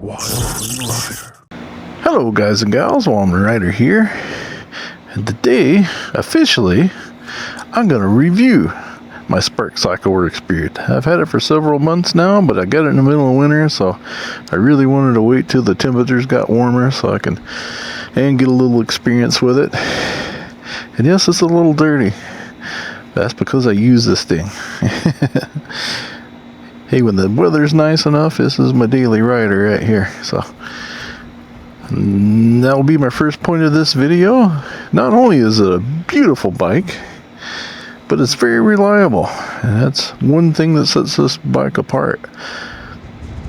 Wild Rider. Hello guys and gals, Wild Rider here, and today, officially, I'm going to review my Spark Cycleworks Brute. I've had it for several months now, but I got it in the middle of winter, so I really wanted to wait till the temperatures got warmer so I can get a little experience with it. And yes, it's a little dirty. That's because I use this thing. Hey, when the weather's nice enough, this is my daily rider right here. So that will be my first point of this video. Not only is it a beautiful bike, but it's very reliable. And that's one thing that sets this bike apart.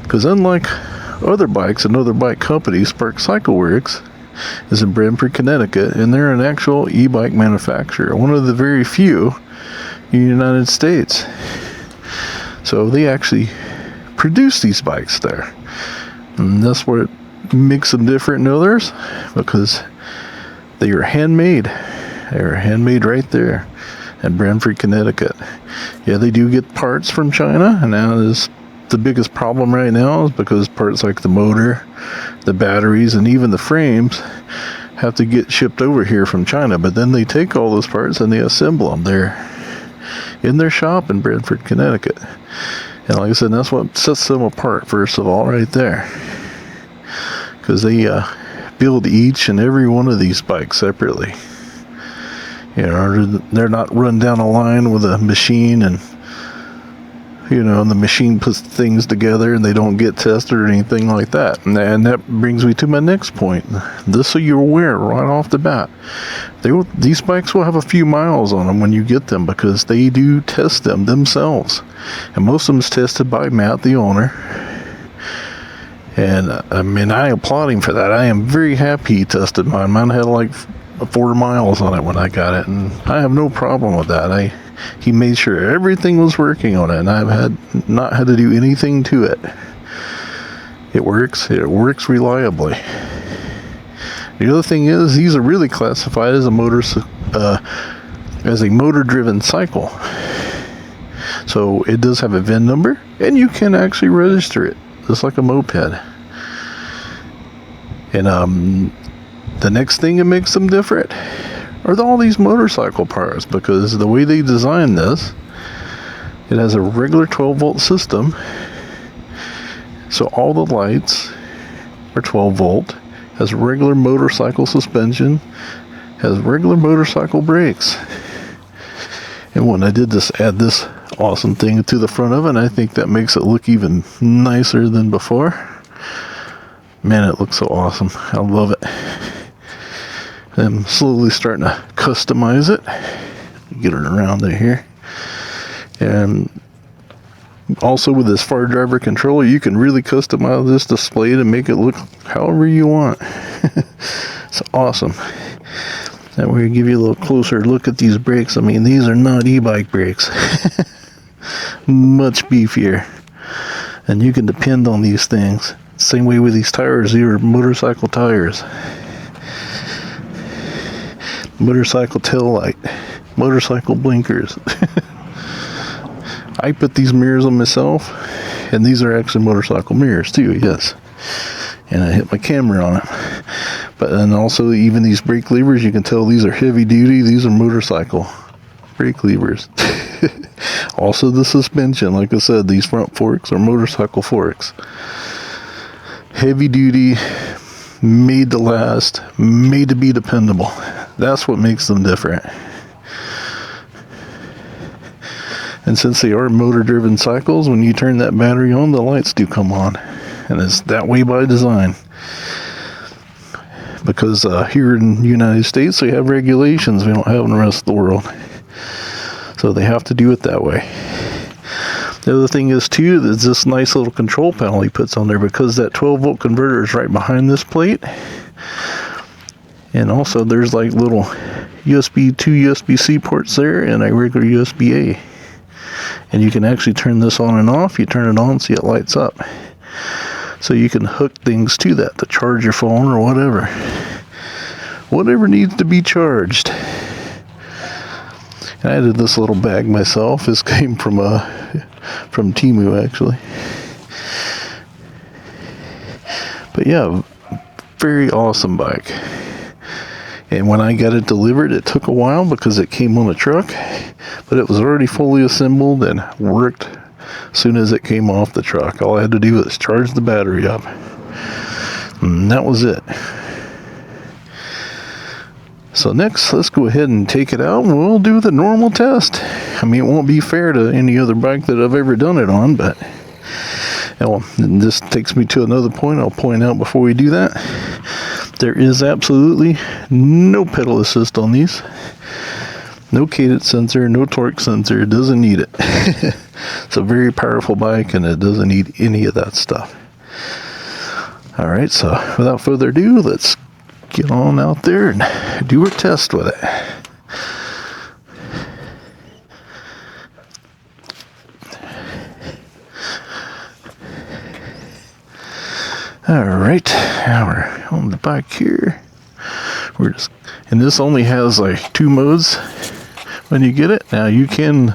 Because unlike other bikes and other bike companies, Spark Cycleworks is in Brantford, Connecticut, and they're an actual e-bike manufacturer, one of the very few in the United States. So they actually produce these bikes there, and that's what makes them different than others, because they are handmade. They are handmade right there in Brantford, Connecticut. Yeah, they do get parts from China, and that is the biggest problem right now, is because parts like the motor, the batteries, and even the frames have to get shipped over here from China. But then they take all those parts and they assemble them there in their shop in Brantford, Connecticut. And like I said, that's what sets them apart, first of all, right there, because they build each and every one of these bikes separately. You know, they're not run down a line with a machine, and you know, and the machine puts things together and they don't get tested or anything like that. And that brings me to my next point. Just so you're aware right off the bat, these bikes will have a few miles on them when you get them, because they do test them themselves. And most of them is tested by Matt, the owner. And I mean, I applaud him for that. I am very happy he tested mine. Mine had like 4 miles on it when I got it, and I have no problem with that. He made sure everything was working on it, and I've not had to do anything to it. It works reliably. The other thing is, these are really classified as a motor-driven cycle. So it does have a VIN number, and you can actually register it, just like a moped. And the next thing that makes them different are all these motorcycle parts, because the way they designed this, it has a regular 12-volt system, so all the lights are 12 volt, has regular motorcycle suspension, has regular motorcycle brakes. And when I did this, add this awesome thing to the front of it, and I think that makes it look even nicer than before. Man, it looks so awesome. I love it. I'm slowly starting to customize it. Get it around there here. And also with this far driver controller, you can really customize this display to make it look however you want. It's awesome. And we're going to give you a little closer look at these brakes. I mean, these are not e-bike brakes. Much beefier. And you can depend on these things. Same way with these tires. These are motorcycle tires. Motorcycle tail light, motorcycle blinkers. I put these mirrors on myself, and these are actually motorcycle mirrors too, yes. And I hit my camera on it. But then also, even these brake levers, you can tell these are heavy duty. These are motorcycle brake levers. Also the suspension, like I said, these front forks are motorcycle forks. Heavy duty, made to last, made to be dependable. That's what makes them different. And since they are motor-driven cycles, when you turn that battery on, the lights do come on. And it's that way by design. Because here in the United States, we have regulations we don't have in the rest of the world. So they have to do it that way. The other thing is, too, there's this nice little control panel he puts on there, because that 12-volt converter is right behind this plate. And also there's like little two USB-C ports there, and a regular USB-A. And you can actually turn this on and off. You turn it on, see it lights up. So you can hook things to that to charge your phone or whatever. Whatever needs to be charged. And I did this little bag myself. This came from Temu, actually. But yeah, very awesome bike. And when I got it delivered, it took a while because it came on a truck, but it was already fully assembled and worked as soon as it came off the truck. All I had to do was charge the battery up, and that was it. So next, let's go ahead and take it out and we'll do the normal test. I mean, it won't be fair to any other bike that I've ever done it on, but well, this takes me to another point I'll point out before we do that. There is absolutely no pedal assist on these. No cadence sensor, no torque sensor. It doesn't need it. It's a very powerful bike and it doesn't need any of that stuff. Alright, so without further ado, let's get on out there and do a test with it. Alright, now we're on the bike here. And this only has like 2 modes when you get it. Now you can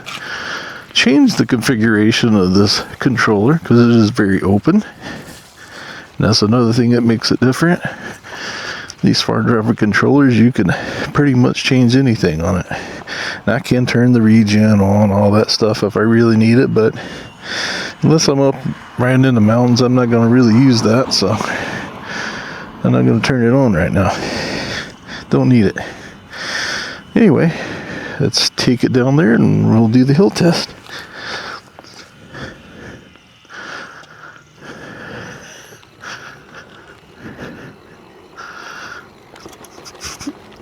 change the configuration of this controller because it is very open. And that's another thing that makes it different. These far driver controllers, you can pretty much change anything on it. And I can turn the regen on, all that stuff if I really need it, but unless I'm up riding in the mountains, I'm not going to really use that, so I'm not going to turn it on right now. Don't need it. Anyway, let's take it down there and we'll do the hill test.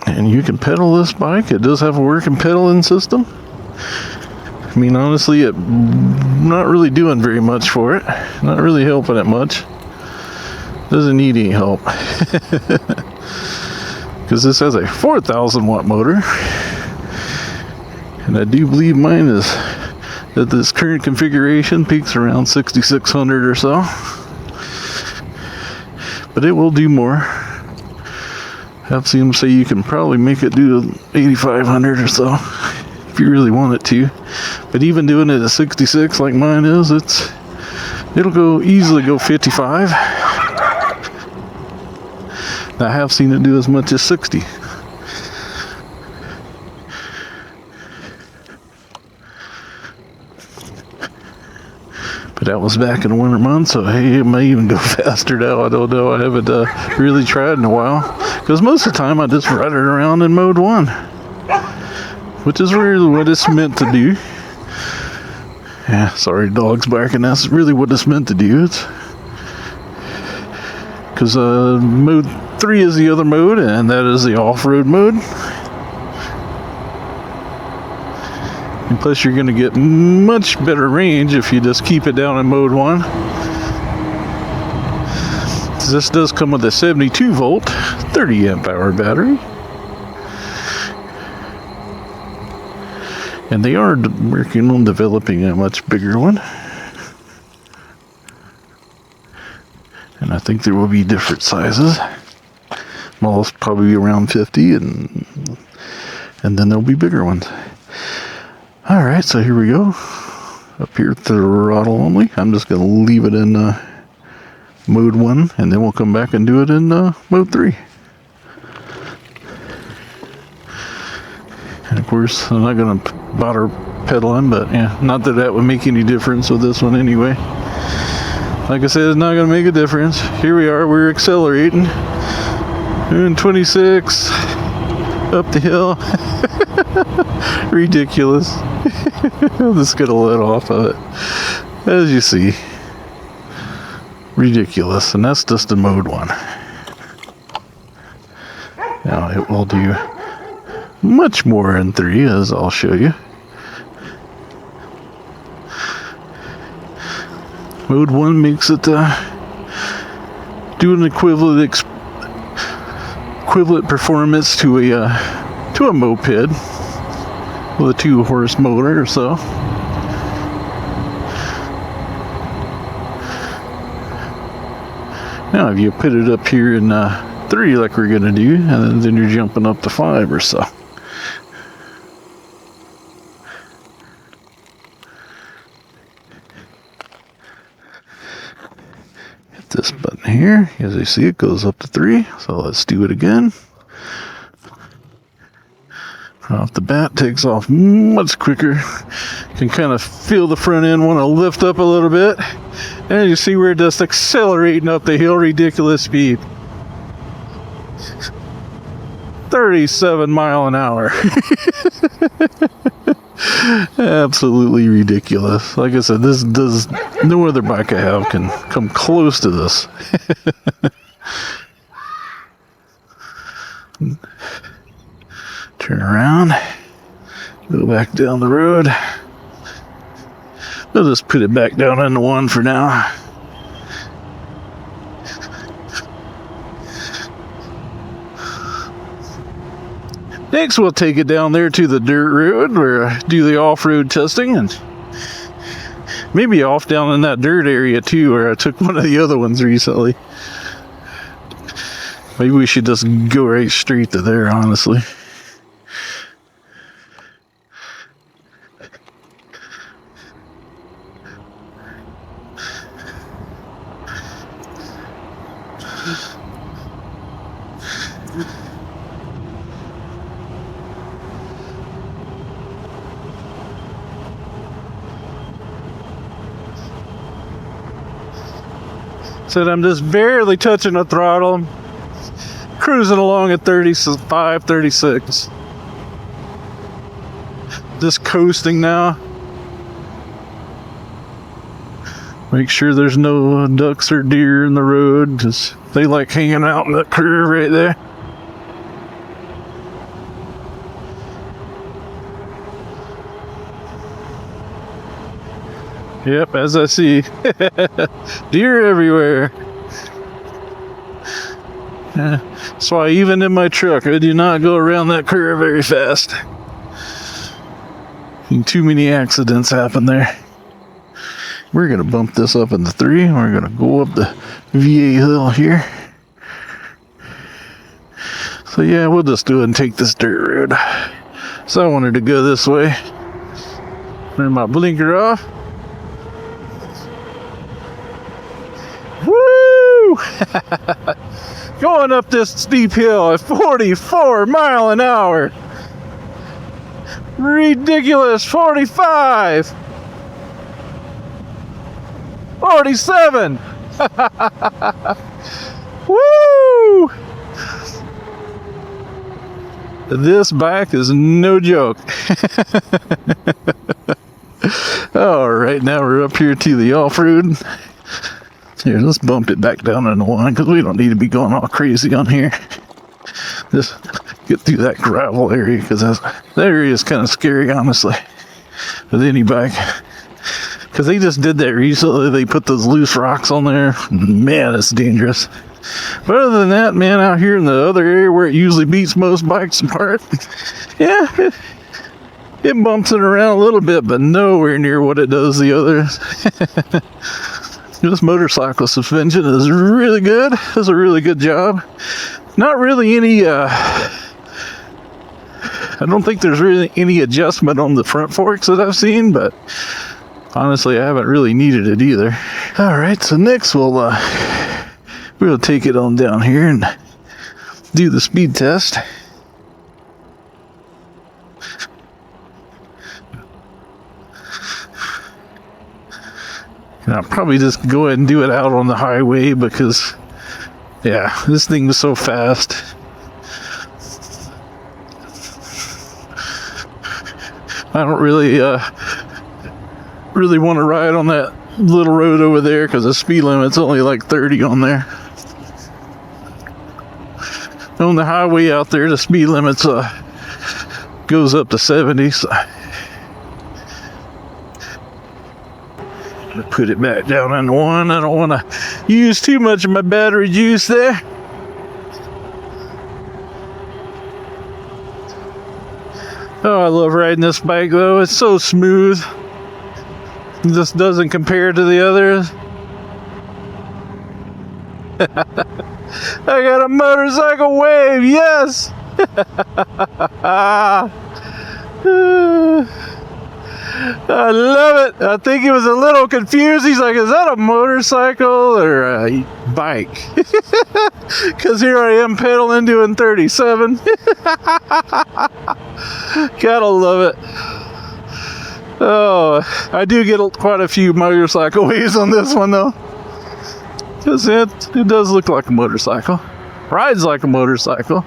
And you can pedal this bike. It does have a working pedaling system. I mean, honestly, it not really doing very much for it. Not really helping it much. Doesn't need any help. Because this has a 4,000 watt motor. And I do believe mine is, that this current configuration peaks around 6,600 or so. But it will do more. I've seen them say you can probably make it do 8,500 or so if you really want it to. But even doing it at 66 like mine is, it'll go easily go 55. I have seen it do as much as 60. But that was back in the winter months, so hey, it may even go faster now. I don't know. I haven't really tried in a while. Because most of the time I just ride it around in mode 1. Which is really what it's meant to do. Yeah, sorry, dog's barking. That's really what it's meant to do. It's because mode 3 is the other mode, and that is the off-road mode. And plus you're going to get much better range if you just keep it down in mode 1. This does come with a 72 volt, 30 amp hour battery. And they are working on developing a much bigger one. And I think there will be different sizes. Well, it's probably around 50, and then there'll be bigger ones. Alright, so here we go. Up here to the throttle only. I'm just going to leave it in mode 1, and then we'll come back and do it in mode 3. And of course, I'm not going to bother pedaling, but yeah, not that that would make any difference with this one anyway. Like I said, it's not going to make a difference. Here we are, we're accelerating. Doing 26 up the hill. Ridiculous. I'm just going to let off of it. As you see. Ridiculous. And that's just in mode 1. Now it will do much more in 3, as I'll show you. Mode 1 makes it do an equivalent performance to a moped with a 2-horse motor or so. Now if you put it up here in 3 like we're going to do, and then you're jumping up to 5 or so. this button here. As you see, it goes up to 3. So let's do it again. Off the bat, takes off much quicker. You can kind of feel the front end want to lift up a little bit. And you see we're just accelerating up the hill, ridiculous speed. 37 miles an hour. Absolutely ridiculous. Like I said, no other bike I have can come close to this. Turn around, go back down the road. I'll just put it back down into 1 for now. Next, we'll take it down there to the dirt road where I do the off-road testing, and maybe off down in that dirt area too, where I took one of the other ones recently. Maybe we should just go right straight to there, honestly. Said I'm just barely touching the throttle, cruising along at 35, 36. Just coasting now. Make sure there's no ducks or deer in the road, because they like hanging out in that curve right there. Yep, as I see, deer everywhere. That's why even in my truck, I do not go around that curve very fast. Too many accidents happen there. We're going to bump this up into 3. We're going to go up the VA hill here. So yeah, we'll just do it and take this dirt road. So I wanted to go this way. Turn my blinker off. Woo! Going up this steep hill at 44 miles an hour. Ridiculous. 45. 47. Woo! This bike is no joke. Alright, now we're up here to the off-road. Here, let's bump it back down into 1, because we don't need to be going all crazy on here. Just get through that gravel area, because that area is kind of scary, honestly, with any bike. Because they just did that recently. They put those loose rocks on there. Man, it's dangerous. But other than that, man, out here in the other area where it usually beats most bikes apart, yeah, it bumps it around a little bit, but nowhere near what it does the others. This motorcycle suspension is really good. Does a really good job. Not really any, I don't think there's really any adjustment on the front forks that I've seen, but honestly, I haven't really needed it either. Alright, so next we'll take it on down here and do the speed test. And I'll probably just go ahead and do it out on the highway because, yeah, this thing is so fast. I don't really want to ride on that little road over there because the speed limit's only like 30 on there. On the highway out there, the speed limit's goes up to 70. So put it back down into 1. I don't want to use too much of my battery juice there. Oh, I love riding this bike though. It's so smooth. It just doesn't compare to the others. I got a motorcycle wave, yes! I love it. I think he was a little confused. He's like, is that a motorcycle or a bike? Because here I am pedaling doing 37. Gotta love it. Oh, I do get quite a few motorcycle waves on this one though. Because it does look like a motorcycle. Rides like a motorcycle.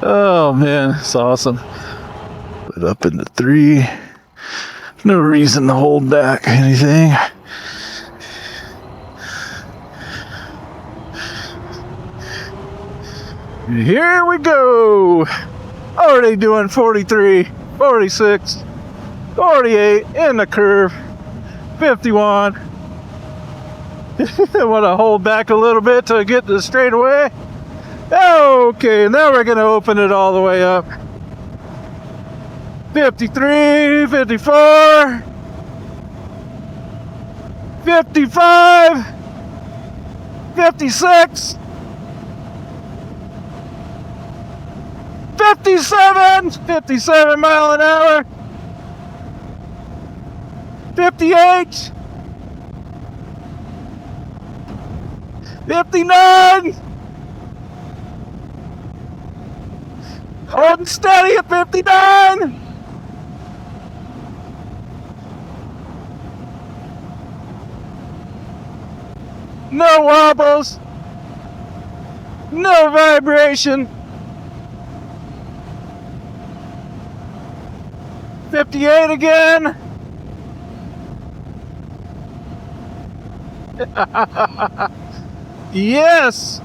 Oh man, it's awesome. Put up into 3. No reason to hold back anything. Here we go. Already doing 43, 46, 48 in the curve, 51. I want to hold back a little bit to get to the straightaway. Okay, now we're going to open it all the way up. 53, 54, 55, 56, 57 mile an hour, 58, 59, holding steady at 59. No wobbles, no vibration. 58 again. Yes.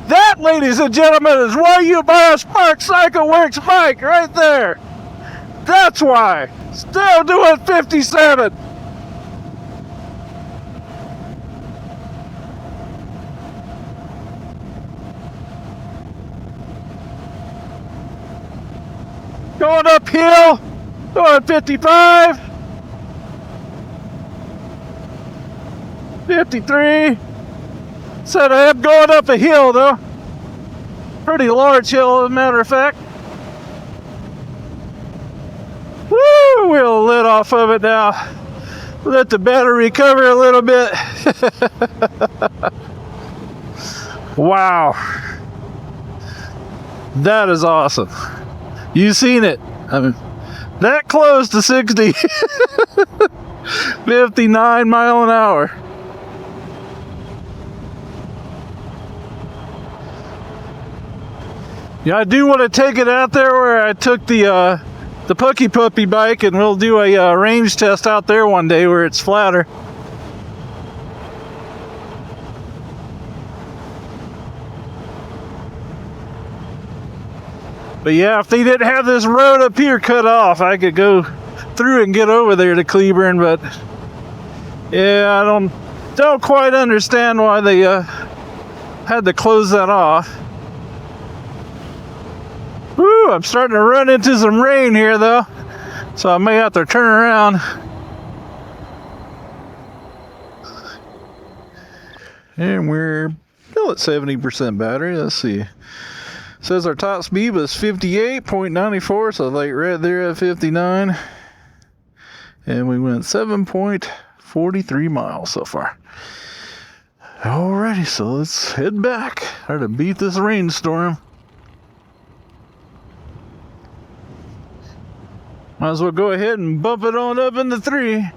That, ladies and gentlemen, is why you buy a Spark Cycleworks bike right there. That's why. Still doing 57. Going uphill, going 55, 53. Said I am going up a hill though. Pretty large hill, as a matter of fact. Woo, we'll let off of it now. Let the battery recover a little bit. Wow. That is awesome. You seen it. I mean, that close to 60. 59 mile an hour. Yeah, I do want to take it out there where I took the Pucky Puppy bike, and we'll do a range test out there one day where it's flatter. But yeah, if they didn't have this road up here cut off, I could go through and get over there to Cleburne. But yeah, I don't quite understand why they had to close that off. Woo, I'm starting to run into some rain here though, so I may have to turn around. And we're still at 70% battery. Let's see. Says our top speed was 58.94, so like right there at 59. And we went 7.43 miles so far. Alrighty, so let's head back. Try to beat this rainstorm. Might as well go ahead and bump it on up into 3.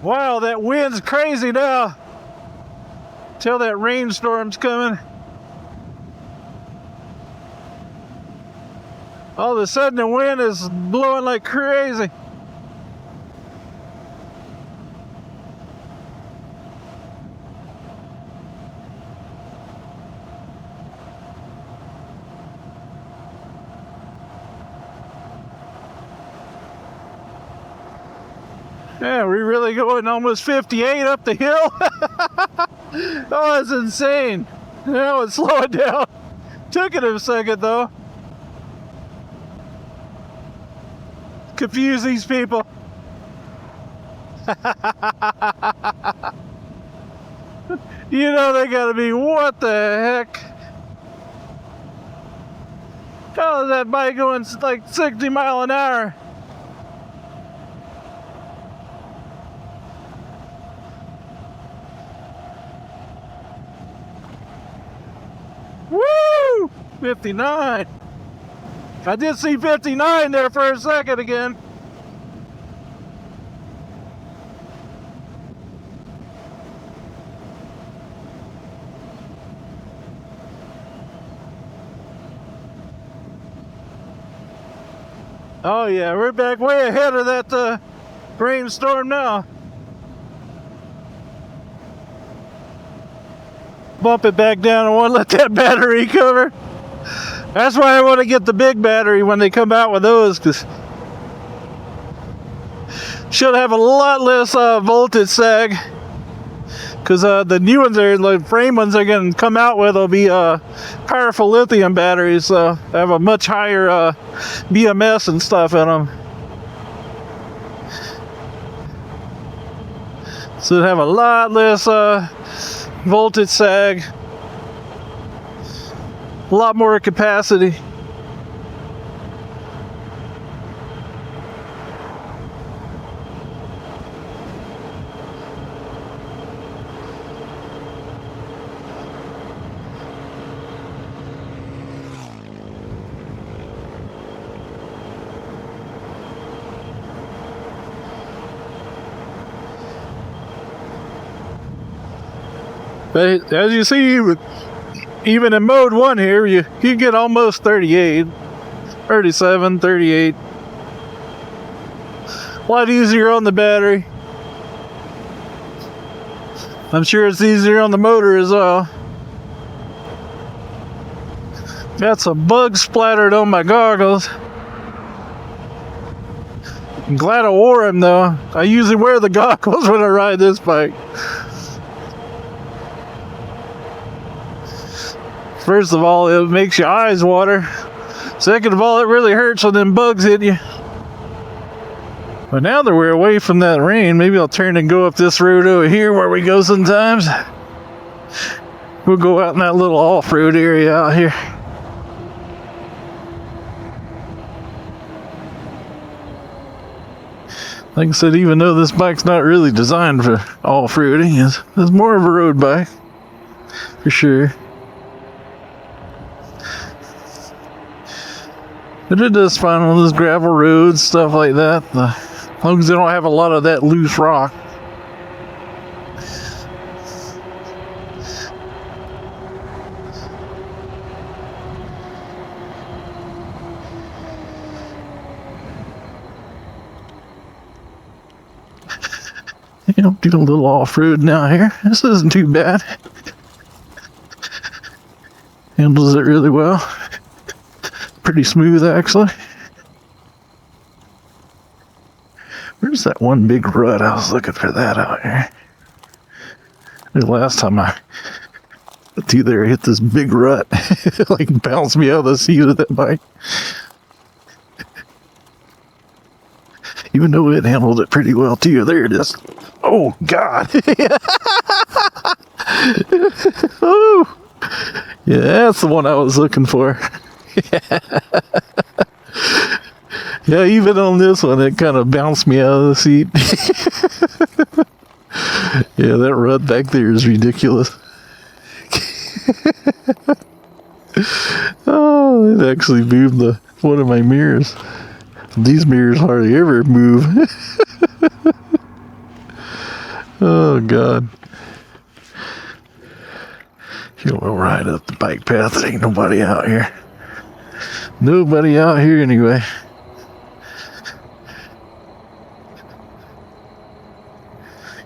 Wow, that wind's crazy now. Tell that rainstorm's coming. All of a sudden the wind is blowing like crazy. Yeah, we're really going almost 58 up the hill. Oh, that's insane. Now it's slowing down. Took it a second though. Confuse these people. You know they gotta be, what the heck? How is that bike going like 60 miles an hour? Woo! 59. I did see 59 there for a second again. Oh yeah, we're back way ahead of that rainstorm now. Bump it back down. I want to let that battery cover. That's why I want to get the big battery when they come out with those, because should have a lot less voltage sag. Because the new ones, the frame ones they're going to come out with will be powerful lithium batteries, so have a much higher BMS and stuff in them. So it have a lot less voltage sag, a lot more capacity. But as you see, even in mode 1 here, you get almost 38, 37, 38. A lot easier on the battery. I'm sure it's easier on the motor as well. Got some bugs splattered on my goggles. I'm glad I wore them though. I usually wear the goggles when I ride this bike. First of all, it makes your eyes water. Second of all, it really hurts when them bugs hit you. But now that we're away from that rain, maybe I'll turn and go up this road over here where we go sometimes. We'll go out in that little off-road area out here. Like I said, even though this bike's not really designed for off-roading, it's more of a road bike, for sure. But it does fine on those gravel roads, stuff like that. As long as they don't have a lot of that loose rock. You know, do a little off-road now here. This isn't too bad. Handles it really well. Pretty smooth, actually. Where's that one big rut? I was looking for that out here. The last time I went through there, I hit this big rut. It like bounced me out of the seat of that bike. Even though it handled it pretty well too. There it is. Oh God. Oh. Yeah, that's the one I was looking for. Yeah, even on this one, it kind of bounced me out of the seat. Yeah, that rut back there is ridiculous. Oh, it actually moved one of my mirrors. These mirrors hardly ever move. Oh God. We'll ride up the bike path. There ain't nobody out here. Nobody out here anyway.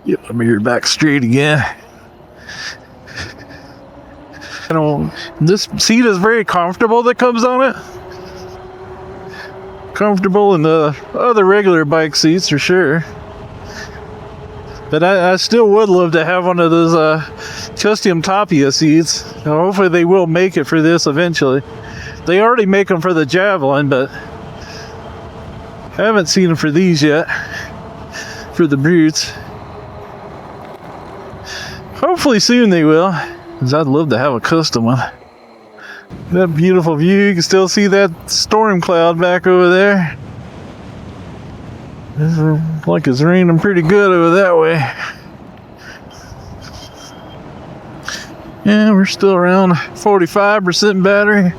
Get my mirror back straight again. You know, this seat is very comfortable that comes on it. Comfortable in the other regular bike seats for sure. But I still would love to have one of those custom Tapia seats. Hopefully they will make it for this eventually. They already make them for the Javelin, but I haven't seen them for these yet, for the Brutes. Hopefully soon they will, because I'd love to have a custom one. That beautiful view, you can still see that storm cloud back over there. It's like it's raining pretty good over that way. Yeah, we're still around 45% battery.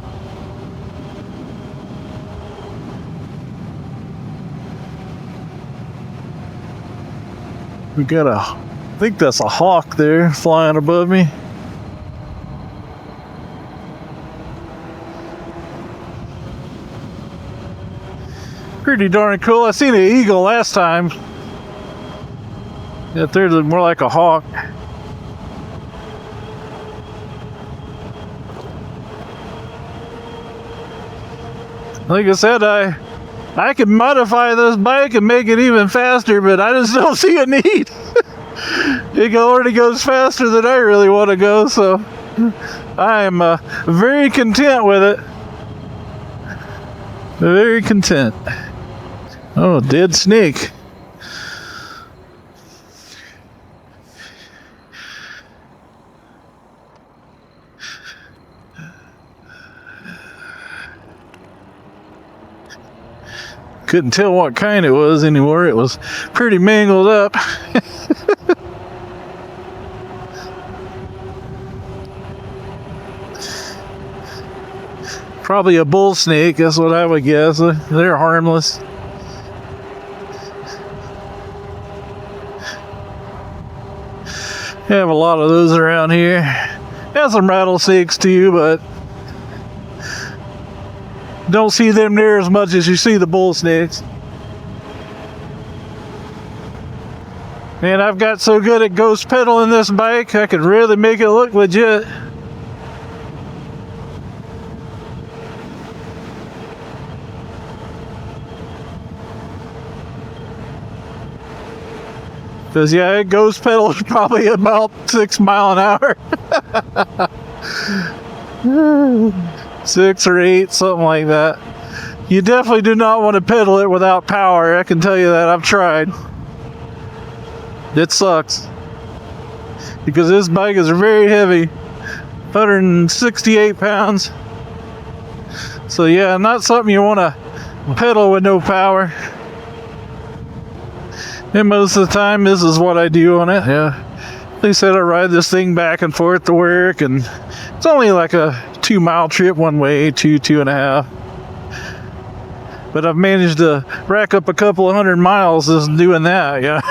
We got I think that's a hawk there flying above me. Pretty darn cool. I seen an eagle last time. That there's more like a hawk. Like I said, I can modify this bike and make it even faster, but I just don't see a need. It already goes faster than I really want to go, so I am very content with it. Very content. Oh, dead snake. Couldn't tell what kind it was anymore. It was pretty mangled up. Probably a bull snake, that's what I would guess. They're harmless. We have a lot of those around here. Have some rattlesnakes too, but don't see them near as much as you see the bull snakes. Man, I've got so good at ghost pedaling this bike, I could really make it look legit. Because yeah, it ghost pedals probably about 6 miles an hour. 6 or 8, something like that. You definitely do not want to pedal it without power. I can tell you that. I've tried. It sucks. Because this bike is very heavy. 168 pounds. So yeah, not something you want to pedal with no power. And most of the time, this is what I do on it. Yeah. They said I ride this thing back and forth to work, and it's only like a 2-mile trip one way, 2.5. But I've managed to rack up a couple of 100 miles just doing that, yeah.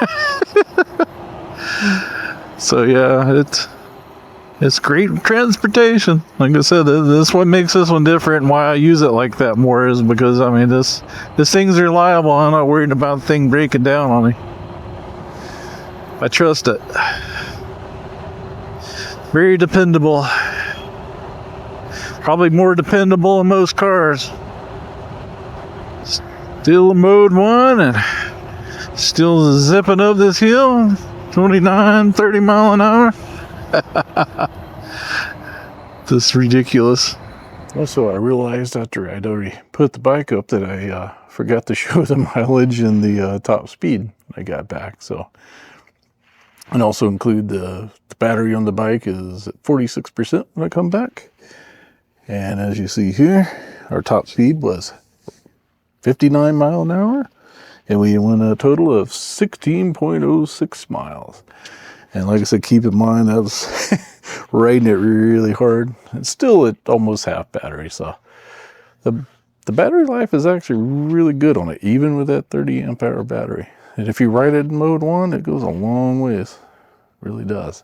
So yeah, it's great transportation. Like I said, this what makes this one different, and why I use it like that more is because I mean this thing's reliable. I'm not worried about the thing breaking down on me. I trust it. Very dependable. Probably more dependable than most cars. Still a mode 1 and still zipping up this hill. 29, 30 mile an hour. This is ridiculous. Also, I realized after I'd already put the bike up that I forgot to show the mileage and the top speed I got back. So, and also include the battery on the bike is at 46% when I come back. And as you see here, our top speed was 59 mile an hour. And we went a total of 16.06 miles. And like I said, keep in mind that was riding it really hard. It's still at almost half battery, so the battery life is actually really good on it, even with that 30 amp hour battery. And if you ride it in mode 1, it goes a long ways. It really does.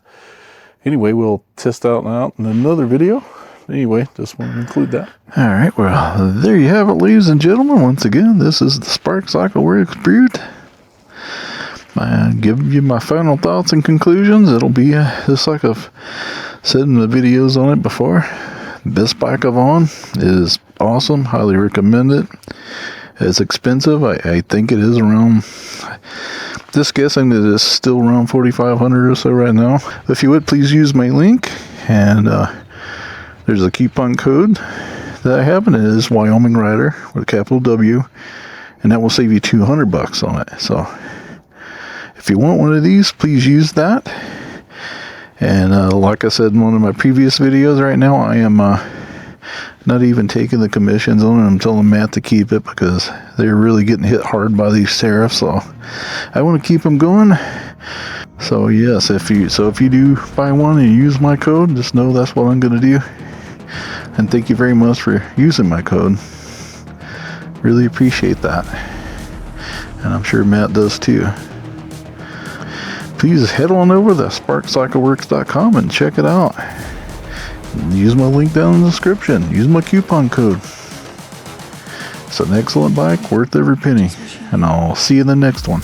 Anyway, we'll test out in another video. Anyway, just want to include that. All right, well, there you have it, ladies and gentlemen. Once again, this is the Spark Cycleworks Brute. I give you my final thoughts and conclusions. It'll be just like I've said in the videos on it before. Best bike I've on. It is awesome. Highly recommend it. It's expensive. I think it is around Just guessing that it's still around 4,500 or so right now. If you would, please use my link, and there's a coupon code that I have, and it is Wyoming Rider with a capital W, and that will save you $200 on it. So if you want one of these, please use that. And like I said in one of my previous videos, right now I am not even taking the commissions on it. I'm telling Matt to keep it because they're really getting hit hard by these tariffs. So I want to keep them going. So yes, if you do buy one and you use my code, just know that's what I'm going to do. And thank you very much for using my code. Really appreciate that. And I'm sure Matt does too. Please head on over to sparkcycleworks.com and check it out. Use my link down in the description. Use my coupon code. It's an excellent bike, worth every penny. And I'll see you in the next one.